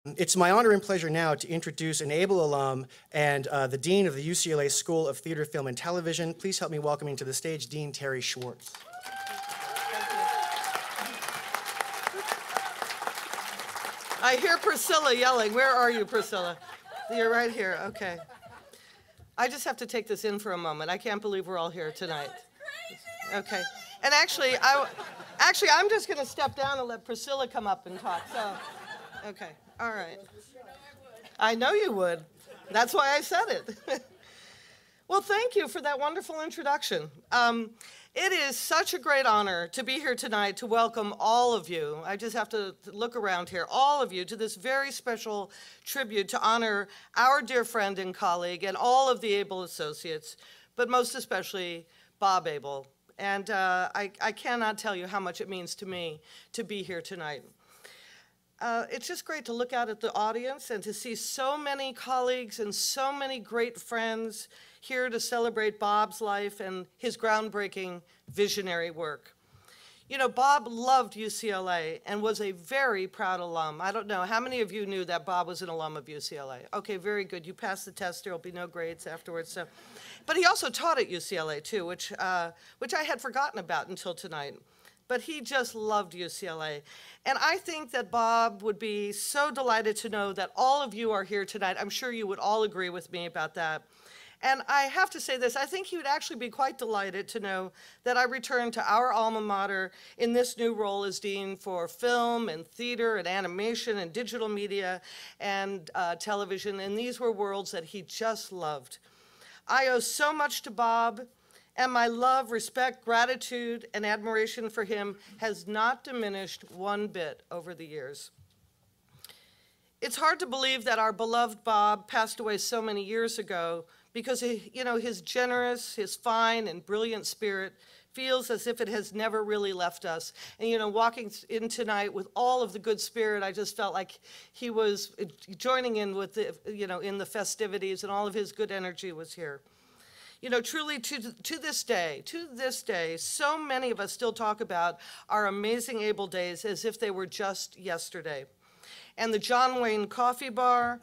It's my honor and pleasure now to introduce an Abel alum and the Dean of the UCLA School of Theater, Film, and Television. Please help me welcoming to the stage Dean Teri Schwartz. I hear Priscilla yelling. Where are you, Priscilla? You're right here. Okay. I just have to take this in for a moment. I can't believe we're all here tonight. Okay. And actually, I'm just going to step down and let Priscilla come up and talk. So, okay. All right. I know you would. That's why I said it. Well, thank you for that wonderful introduction. It is such a great honor to be here tonight to welcome all of you. I just have to look around here, all of you, to this very special tribute to honor our dear friend and colleague and all of the Abel associates, but most especially Bob Abel. And I cannot tell you how much it means to me to be here tonight. It's just great to look out at the audience and to see so many colleagues and so many great friends here to celebrate Bob's life and his groundbreaking visionary work. You know, Bob loved UCLA and was a very proud alum. I don't know, how many of you knew that Bob was an alum of UCLA? Okay, very good. You passed the test. There will be no grades afterwards. So. But he also taught at UCLA, too, which I had forgotten about until tonight. But he just loved UCLA. And I think that Bob would be so delighted to know that all of you are here tonight. I'm sure you would all agree with me about that. And I have to say this, I think he would actually be quite delighted to know that I returned to our alma mater in this new role as Dean for Film and Theater and Animation and Digital Media and Television. And these were worlds that he just loved. I owe so much to Bob. And my love, respect, gratitude, and admiration for him has not diminished one bit over the years. It's hard to believe that our beloved Bob passed away so many years ago because, his generous, his fine, and brilliant spirit feels as if it has never really left us. And, walking in tonight with all of the good spirit, I just felt like he was joining in with in the festivities, and all of his good energy was here. Truly to this day, so many of us still talk about our amazing Abel days as if they were just yesterday. And the John Wayne Coffee Bar,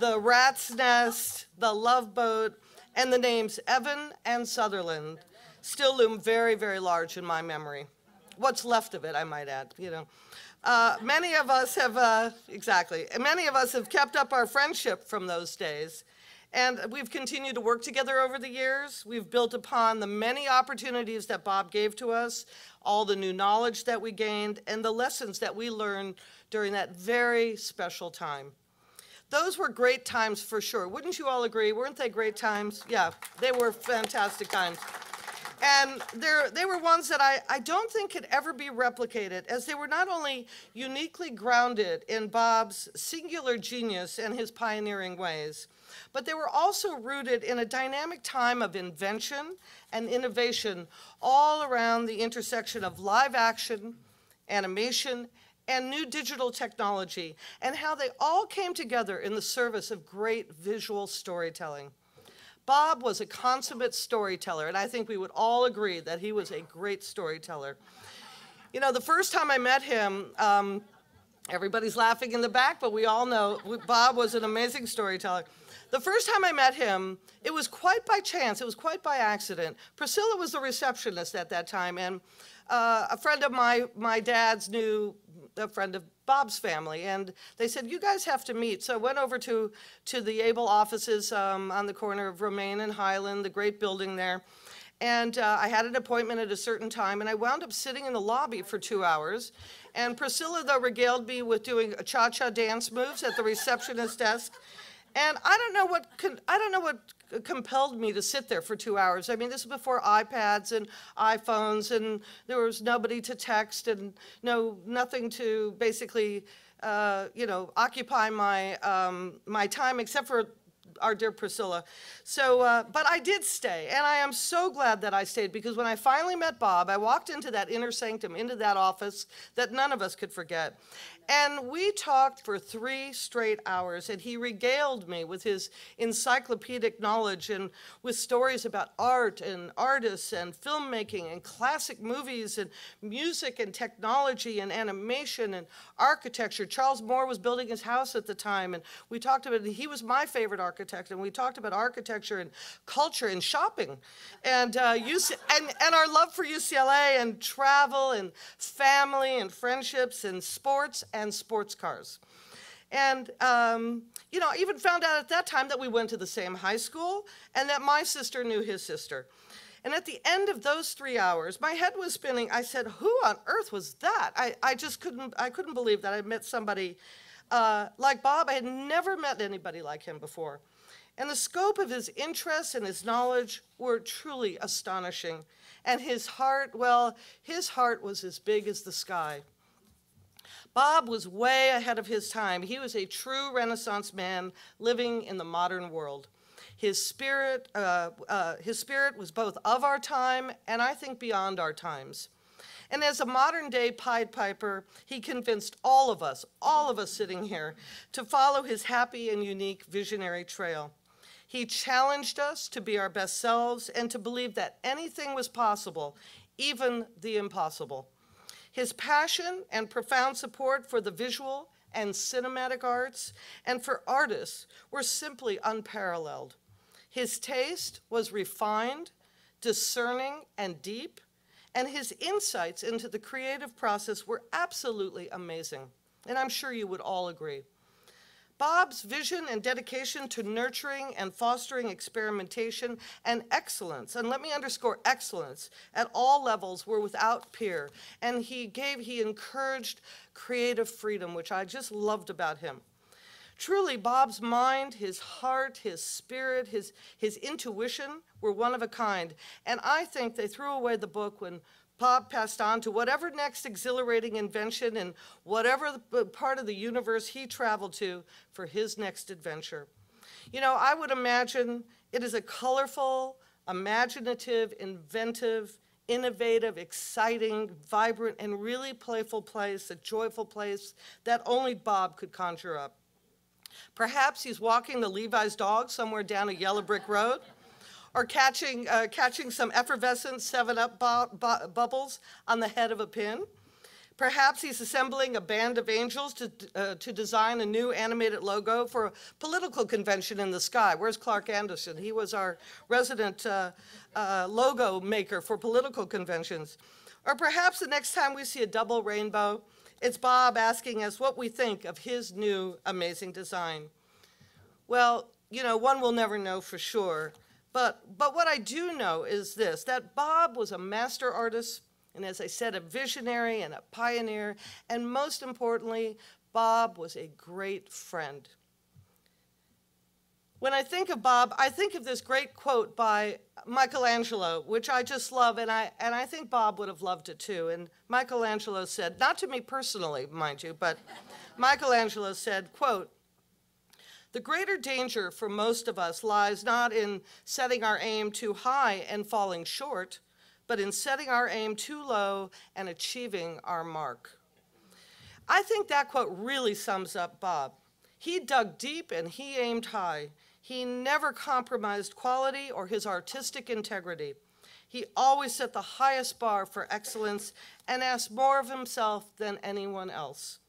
the Rat's Nest, the Love Boat, and the names Evan and Sutherland still loom very, very large in my memory. What's left of it, I might add, Many of us have, many of us have kept up our friendship from those days. And we've continued to work together over the years. We've built upon the many opportunities that Bob gave to us, all the new knowledge that we gained, and the lessons that we learned during that very special time. Those were great times for sure. Wouldn't you all agree? Weren't they great times? Yeah, they were fantastic times. And they were ones that I don't think could ever be replicated, as they were not only uniquely grounded in Bob's singular genius and his pioneering ways, but they were also rooted in a dynamic time of invention and innovation all around the intersection of live action, animation, and new digital technology, and how they all came together in the service of great visual storytelling. Bob was a consummate storyteller, and I think we would all agree that he was a great storyteller. The first time I met him, everybody's laughing in the back, but we all know Bob was an amazing storyteller. The first time I met him, it was quite by chance, it was quite by accident. Priscilla was the receptionist at that time, and a friend of my dad's knew a friend of Bob's family, and they said, you guys have to meet. So I went over to the Abel offices on the corner of Romaine and Highland, the great building there, and I had an appointment at a certain time, and I wound up sitting in the lobby for 2 hours, and Priscilla, though, regaled me with doing cha-cha dance moves at the receptionist desk. And I don't know what compelled me to sit there for 2 hours. I mean, this is before iPads and iPhones, and there was nobody to text and nothing to basically, occupy my time except for our dear Priscilla. So, but I did stay, and I am so glad that I stayed, because when I finally met Bob, I walked into that inner sanctum, into that office that none of us could forget. And we talked for 3 straight hours, and he regaled me with his encyclopedic knowledge and with stories about art and artists and filmmaking and classic movies and music and technology and animation and architecture. Charles Moore was building his house at the time, and we talked about it. He was my favorite architect, and we talked about architecture and culture and shopping and, and our love for UCLA and travel and family and friendships and sports and sports cars. And, you know, I even found out at that time that we went to the same high school and that my sister knew his sister. And at the end of those 3 hours, my head was spinning. I said, who on earth was that? I just couldn't believe that I met somebody like Bob. I had never met anybody like him before. And the scope of his interests and his knowledge were truly astonishing. And his heart, well, his heart was as big as the sky. Bob was way ahead of his time. He was a true Renaissance man living in the modern world. His spirit was both of our time and I think beyond our times. And as a modern-day Pied Piper, he convinced all of us sitting here, to follow his happy and unique visionary trail. He challenged us to be our best selves and to believe that anything was possible, even the impossible. His passion and profound support for the visual and cinematic arts and for artists were simply unparalleled. His taste was refined, discerning, and deep, and his insights into the creative process were absolutely amazing, and I'm sure you would all agree. Bob's vision and dedication to nurturing and fostering experimentation and excellence, and let me underscore excellence, at all levels were without peer. And he encouraged creative freedom, which I just loved about him. Truly, Bob's mind, his heart, his spirit, his intuition were one of a kind. And I think they threw away the book when Bob passed on to whatever next exhilarating invention and whatever part of the universe he traveled to for his next adventure. You know, I would imagine it is a colorful, imaginative, inventive, innovative, exciting, vibrant, and really playful place, a joyful place that only Bob could conjure up. Perhaps he's walking the Levi's dog somewhere down a yellow brick road, or catching some effervescent 7-Up bubbles on the head of a pin. Perhaps he's assembling a band of angels to design a new animated logo for a political convention in the sky. Where's Clark Anderson? He was our resident logo maker for political conventions. Or perhaps the next time we see a double rainbow, it's Bob asking us what we think of his new amazing design. Well, you know, one will never know for sure. But what I do know is this, that Bob was a master artist, and as I said, a visionary and a pioneer, and most importantly, Bob was a great friend. When I think of Bob, I think of this great quote by Michelangelo, which I just love, and I think Bob would have loved it too. And Michelangelo said, not to me personally, mind you, but Michelangelo said, quote, "The greater danger for most of us lies not in setting our aim too high and falling short, but in setting our aim too low and achieving our mark." I think that quote really sums up Bob. He dug deep and he aimed high. He never compromised quality or his artistic integrity. He always set the highest bar for excellence and asked more of himself than anyone else.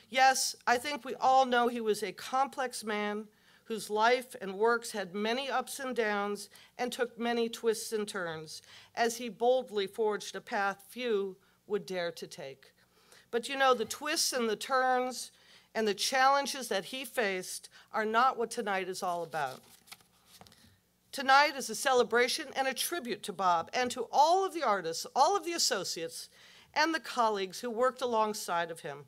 Yes, I think we all know he was a complex man whose life and works had many ups and downs and took many twists and turns as he boldly forged a path few would dare to take. But you know, the twists and the turns and the challenges that he faced are not what tonight is all about. Tonight is a celebration and a tribute to Bob and to all of the artists, all of the associates, and the colleagues who worked alongside of him.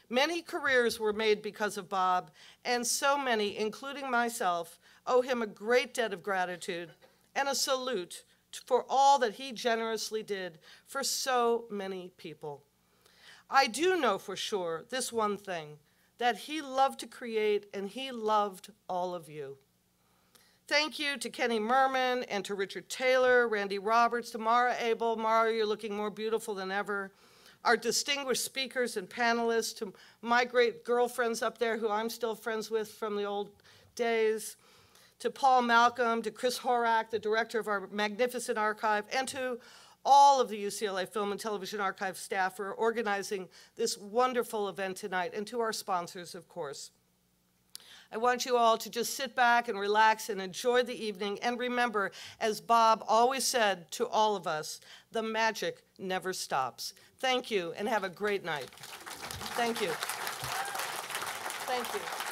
Many careers were made because of Bob, and so many, including myself, owe him a great debt of gratitude and a salute for all that he generously did for so many people. I do know for sure this one thing, that he loved to create and he loved all of you. Thank you to Kenny Merman and to Richard Taylor, Randy Roberts, to Mara Abel. Mara, you're looking more beautiful than ever. our distinguished speakers and panelists, to my great girlfriends up there who I'm still friends with from the old days, to Paul Malcolm, to Chris Horak, the director of our magnificent archive, and to all of the UCLA Film and Television Archive staff for organizing this wonderful event tonight, and to our sponsors, of course. I want you all to just sit back and relax and enjoy the evening, and remember, as Bob always said to all of us, the magic never stops. Thank you, and have a great night. Thank you. Thank you.